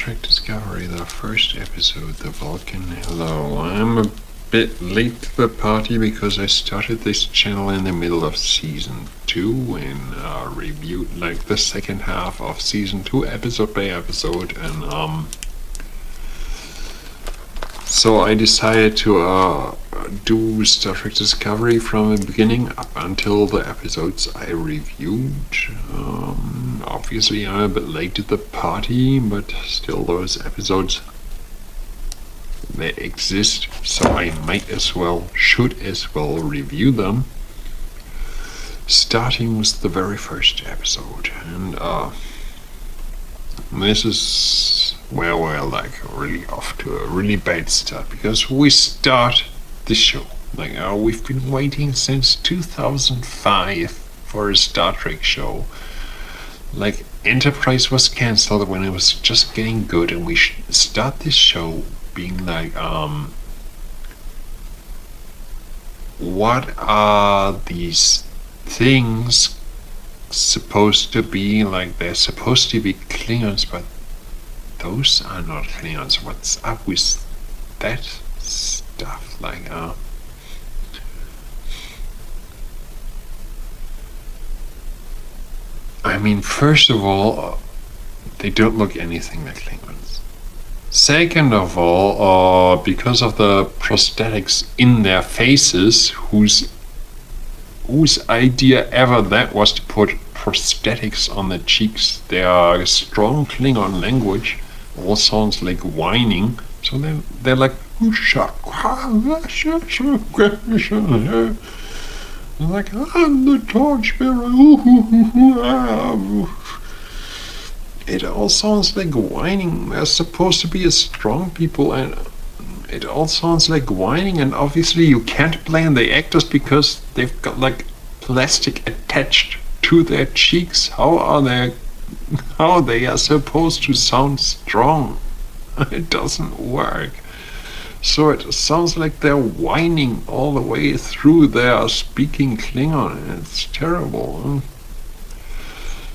Trek Discovery, the first episode, the Vulcan. Hello, I'm a bit late to the party because I started this channel in the middle of season 2 and reviewed like the second half of season 2 episode by episode, and so I decided to do Star Trek Discovery from the beginning up until the episodes I reviewed. Obviously I'm a bit late to the party, but still those episodes, they exist, so I should as well review them. Starting with the very first episode, and this is where we're like really off to a really bad start, because we start the show like we've been waiting since 2005 for a Star Trek show. Like, Enterprise was cancelled when it was just getting good, and we start this show being like, what are these things supposed to be? Like, they're supposed to be Klingons, but those are not Klingons. What's up with that stuff? Like, I mean, first of all, they don't look anything like Klingons. Second of all, because of the prosthetics in their faces, whose idea ever that was to put prosthetics on the cheeks? They are strong Klingon language. All sounds like whining. So they're like, like, I'm the torchbearer. It all sounds like whining. They're supposed to be a strong people, and it all sounds like whining, and obviously you can't blame the actors because they've got like plastic attached to their cheeks. How they are supposed to sound strong? It doesn't work. So it sounds like they're whining all the way through their speaking Klingon, and it's terrible.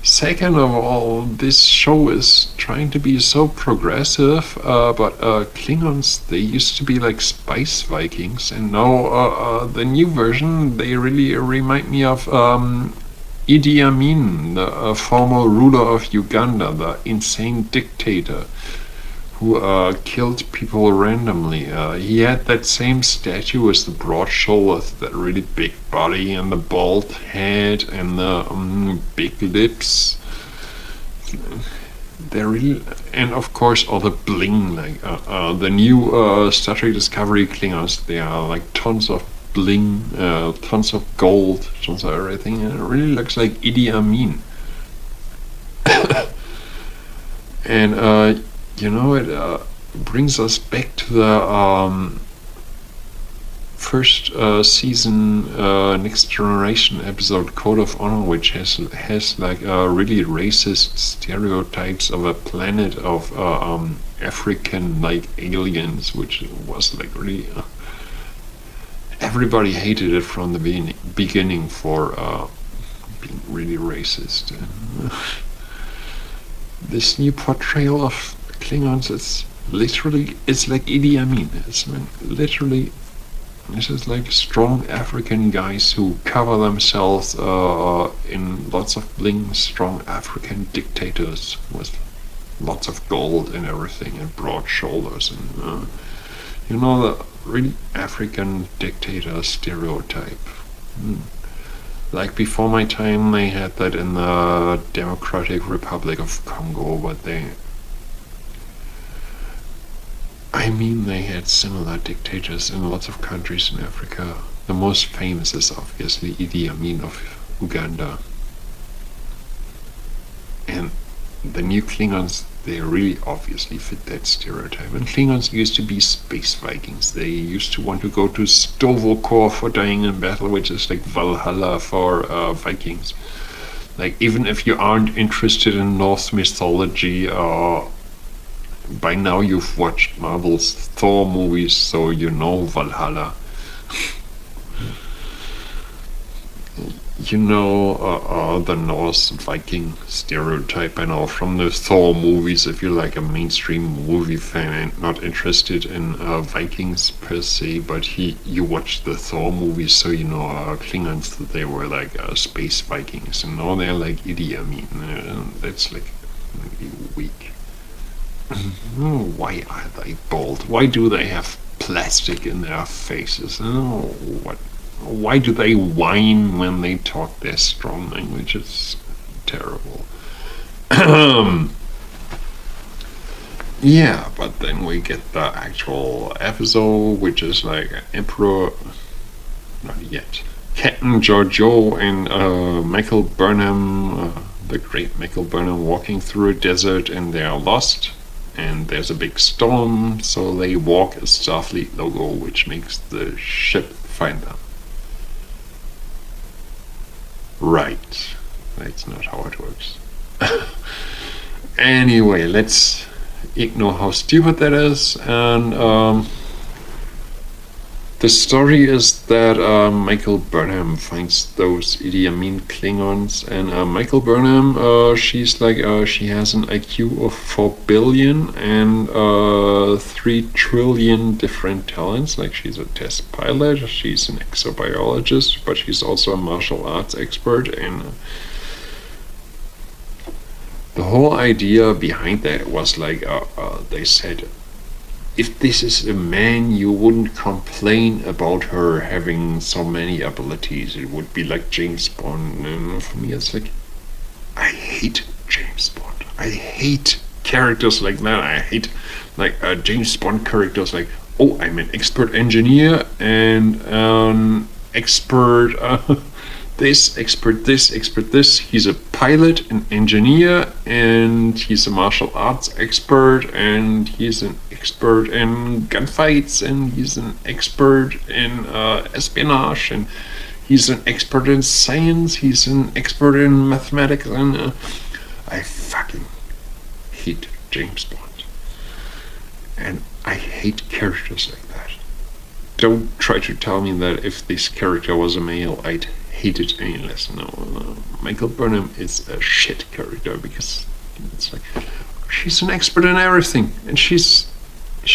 Second of all, this show is trying to be so progressive, but Klingons, they used to be like spice Vikings, and now the new version, they really remind me of Idi Amin, the former ruler of Uganda, the insane dictator who killed people randomly. He had that same statue with the broad shoulders, that really big body, and the bald head, and the big lips. They're really, and of course all the bling. Like the new Star Trek Discovery Klingons, they are like tons of bling, tons of gold, tons of everything, and it really looks like Idi Amin. And you know, it brings us back to the first season Next Generation episode, Code of Honor, which has like really racist stereotypes of a planet of African like aliens, which was like really everybody hated it from the beginning for being really racist. And this new portrayal of Klingons, it's like Idi Amin. It's literally, this is like strong African guys who cover themselves in lots of bling, strong African dictators with lots of gold and everything, and broad shoulders, and you know, the really African dictator stereotype. Like, before my time, they had that in the Democratic Republic of Congo, but they had similar dictators in lots of countries in Africa. The most famous is obviously Idi Amin of Uganda. And the new Klingons, they really obviously fit that stereotype. And Klingons used to be space Vikings. They used to want to go to Sto-vo-kor for dying in battle, which is like Valhalla for Vikings. Like, even if you aren't interested in Norse mythology, by now you've watched Marvel's Thor movies, so you know Valhalla. the Norse Viking stereotype and all from the Thor movies. If you're like a mainstream movie fan and not interested in Vikings per se, but you watch the Thor movies, so Klingons, they were like space Vikings, and now they're like Idi Amin. That's like really weak. Why are they bald? Why do they have plastic in their faces? What? Why do they whine when they talk their strong language? It's terrible. Yeah, but then we get the actual episode, which is like Emperor, not yet, Captain Giorgio and Michael Burnham, the great Michael Burnham, walking through a desert, and they are lost. And there's a big storm, so they walk a Starfleet logo, which makes the ship find them. Right. That's not how it works. Anyway, let's ignore how stupid that is. And the story is that Michael Burnham finds those Idi Amin Klingons. And Michael Burnham, she's like, she has an IQ of 4 billion and 3 trillion different talents. Like, she's a test pilot, she's an exobiologist, but she's also a martial arts expert. And the whole idea behind that was like, they said, if this is a man, you wouldn't complain about her having so many abilities. It would be like James Bond. And for me, it's like, I hate James Bond. I hate characters like that. I hate like James Bond characters like, oh, I'm an expert engineer and an expert this, expert this, expert this. He's a pilot, an engineer, and he's a martial arts expert, and he's an expert in gunfights, and he's an expert in espionage, and he's an expert in science, he's an expert in mathematics, and I fucking hate James Bond. And I hate characters like that. Don't try to tell me that if this character was a male, I'd hate it any less. No, Michael Burnham is a shit character because it's like, she's an expert in everything, and she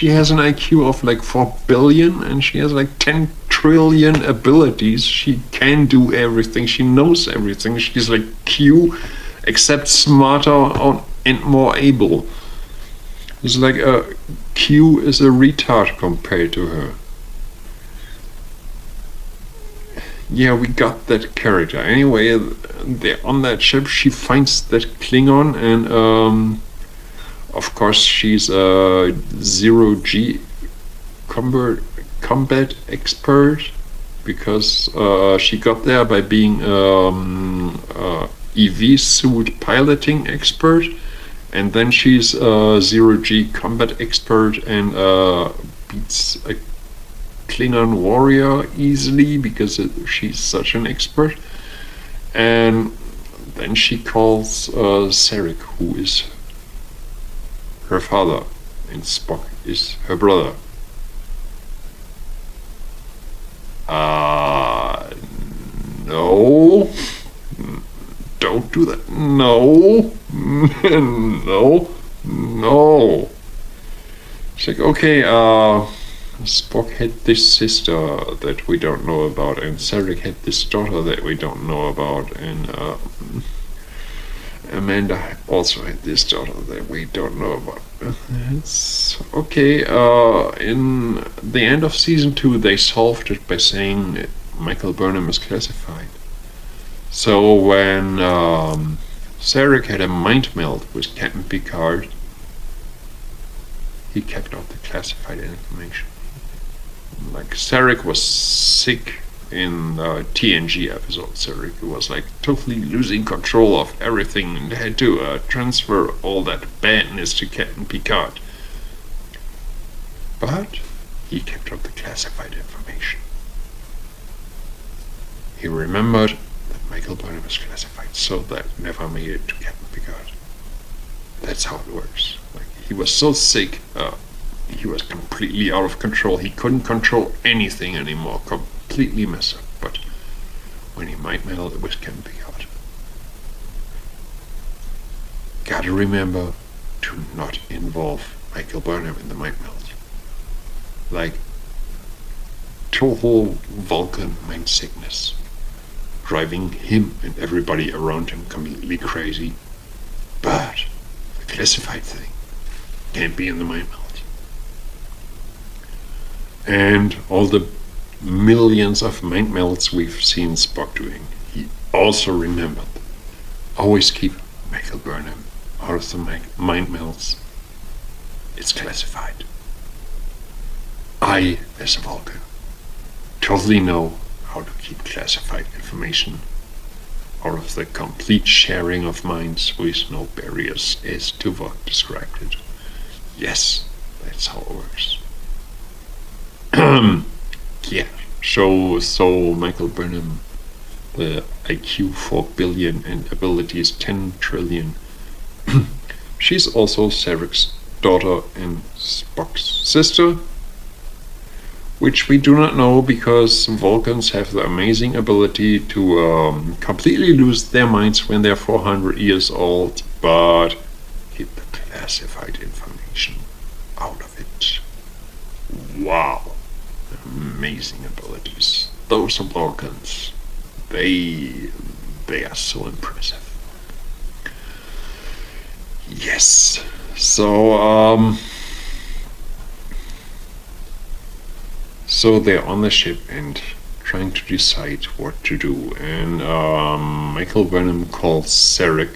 has an IQ of like 4 billion, and she has like 10 trillion abilities. She can do everything, she knows everything. She's like Q, except smarter and more able. It's like Q is a retard compared to her. Yeah, we got that character. Anyway, they're on that ship. She finds that Klingon, and of course she's a 0G combat expert, because she got there by being EV suit piloting expert, and then she's a 0G combat expert and beats a Klingon warrior easily because she's such an expert. And then she calls Sarek, who is her father, and Spock is her brother. No, don't do that. No, no. It's like, okay, Spock had this sister that we don't know about, and Sarek had this daughter that we don't know about, and Amanda also had this daughter that we don't know about. It's okay. In the end of season 2, they solved it by saying Michael Burnham is classified. So when Sarek had a mind meld with Captain Picard, he kept out the classified information. Like, Sarek was sick in the TNG episode. Sarek was like totally losing control of everything and had to transfer all that badness to Captain Picard. But he kept out the classified information. He remembered that Michael Burnham was classified, so that never made it to Captain Picard. That's how it works. Like, he was so sick, he was completely out of control. He couldn't control anything anymore. Completely messed up. But when he mind meld, which can be hard. Gotta remember to not involve Michael Burnham in the mind meld. Like, total Vulcan mind sickness, driving him and everybody around him completely crazy. But the classified thing can't be in the mind meld. And all the millions of mind melds we've seen Spock doing, he also remembered. Always keep Michael Burnham out of the mind melds. It's classified. I, as a Vulcan, totally know how to keep classified information out of the complete sharing of minds with no barriers, as Tuvok described it. Yes, that's how it works. Yeah, so Michael Burnham, the IQ 4 billion and abilities 10 trillion. She's also Sarek's daughter and Spock's sister, which we do not know because Vulcans have the amazing ability to completely lose their minds when they're 400 years old, but keep the classified information out of it. Wow. Amazing abilities. Those are Vulcans. They are so impressive. Yes. So they're on the ship and trying to decide what to do. And Michael Burnham calls Sarek,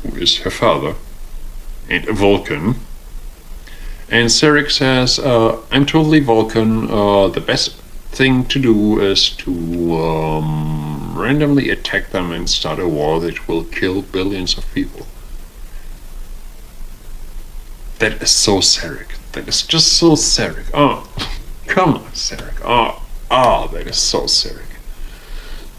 who is her father, and a Vulcan. And Sarek says, I'm totally Vulcan. The best thing to do is to randomly attack them and start a war that will kill billions of people. That is so Sarek. That is just so Sarek. Oh, come on, Sarek. Oh, that is so Sarek.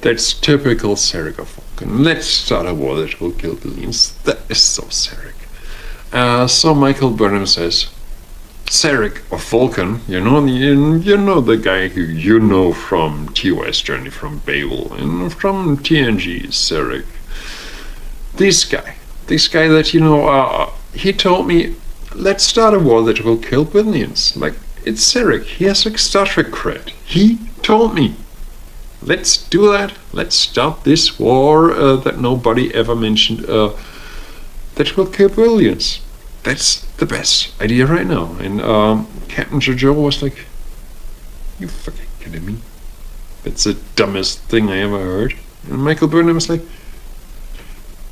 That's typical Sarek of Vulcan. Let's start a war that will kill billions. That is so Sarek. So Michael Burnham says, Sarek of Vulcan, you know the guy who you know from TOS Journey from Babel and from TNG, Sarek. This guy that you know, he told me, let's start a war that will kill billions. Like, it's Sarek. He has like Star Trek cred. He told me, let's do that. Let's start this war that nobody ever mentioned that will kill billions. That's the best idea right now. And Captain Jojo was like, you fucking kidding me? That's the dumbest thing I ever heard. And Michael Burnham was like,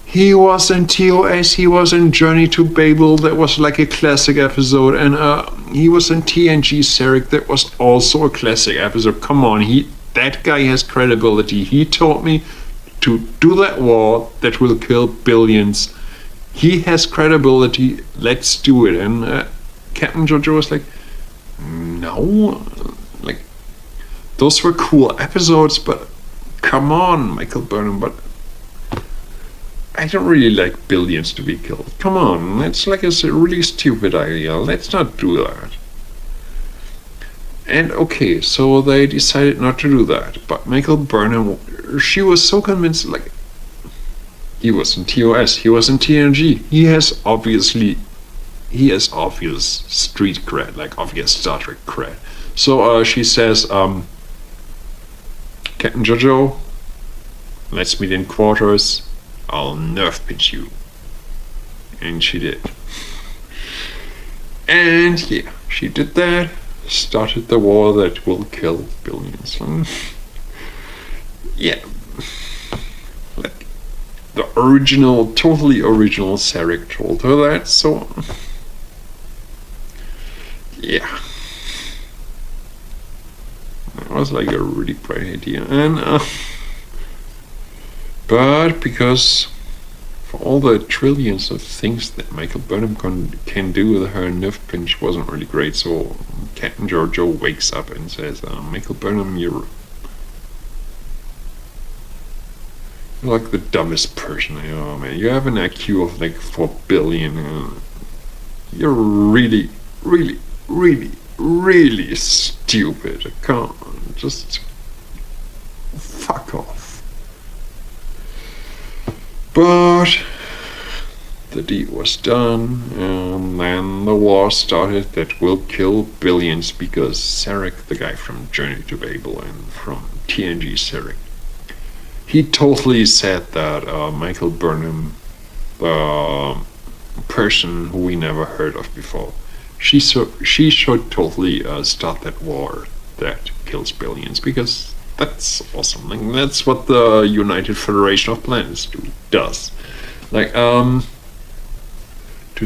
he was in TOS, he was in Journey to Babel, that was like a classic episode, and he was in TNG Sarek, that was also a classic episode. Come on, that guy has credibility. He told me to do that war that will kill billions. He has credibility, let's do it. And Captain Jojo was like, no, like, those were cool episodes, but come on, Michael Burnham, but I don't really like billions to be killed. Come on, that's like a really stupid idea. Let's not do that. And okay, so they decided not to do that. But Michael Burnham, she was so convinced, like, he was in TOS, he was in TNG. He has obvious street cred, like obvious Star Trek cred. So she says, Captain Jojo, let's meet in quarters. I'll nerf pitch you. And she did. And yeah, she did that. Started the war that will kill billions. Yeah. Like, the original, totally original Sarek told her that, so yeah. That was like a really bright idea. And but because for all the trillions of things that Michael Burnham can do, her nerf pinch wasn't really great. So Captain Jojo wakes up and says, Michael Burnham, you're like the dumbest person I know, man. You have an IQ of like 4 billion. You're really, really, really, really stupid. Come on, just fuck off. But the deed was done, and then the war started that will kill billions because Sarek, the guy from Journey to Babel and from TNG Sarek, he totally said that Michael Burnham, the person who we never heard of before, she should totally start that war that kills billions, because that's awesome. Like, that's what the United Federation of Planets does. Like, to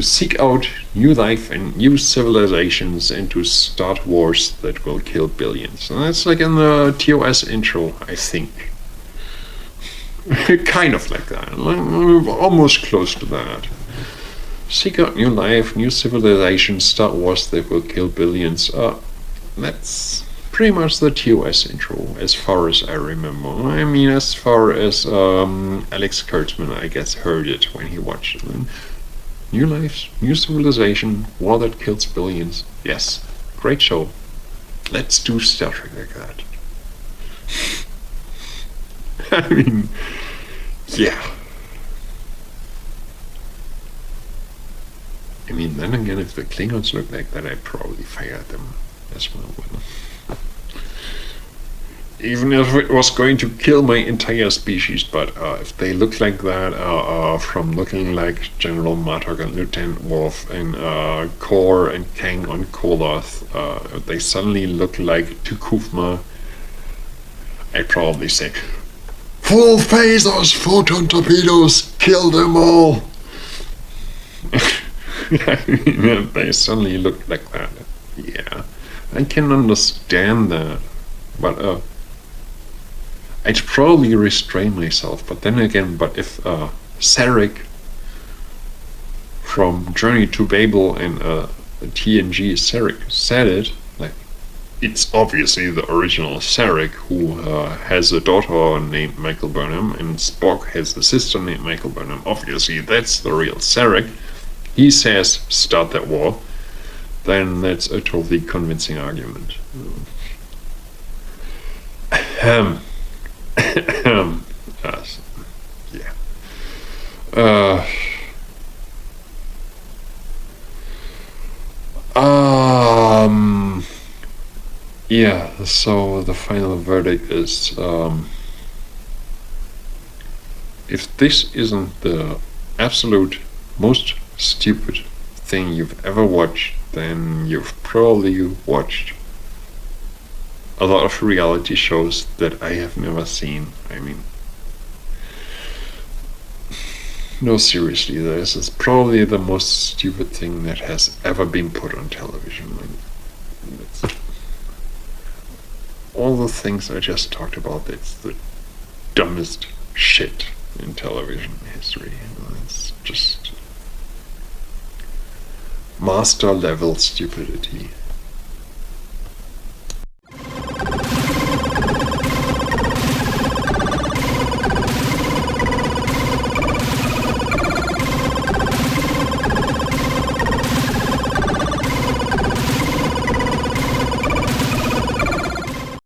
seek out new life and new civilizations and to start wars that will kill billions. And that's like in the TOS intro, I think. Kind of like that. Almost close to that. Seek out new life, new civilizations, start wars that will kill billions. That's pretty much the TOS intro, as far as I remember. I mean, as far as Alex Kurtzman, I guess, heard it when he watched it. New lives, new civilization, war that kills billions. Yes, great show. Let's do Star Trek like that. I mean, yeah. I mean, then again, if the Klingons look like that, I'd probably fire them as well. Even if it was going to kill my entire species, but if they look like that, from looking like General Martok and Lieutenant Worf and Kor and Kang on Koloth, if they suddenly look like Tukufma, I'd probably say, full phasers, photon torpedoes, kill them all! I mean, if they suddenly look like that, yeah, I can understand that, but I'd probably restrain myself. But then again, if Sarek from Journey to Babel and TNG Sarek said it, like, it's obviously the original Sarek who has a daughter named Michael Burnham, and Spock has a sister named Michael Burnham. Obviously, that's the real Sarek. He says, start that war. Then that's a totally convincing argument. Yeah. Yeah, so the final verdict is, if this isn't the absolute most stupid thing you've ever watched, then you've probably watched a lot of reality shows that I have never seen. I mean, no, seriously, this is probably the most stupid thing that has ever been put on television. All the things I just talked about, it's the dumbest shit in television history. It's just master level stupidity.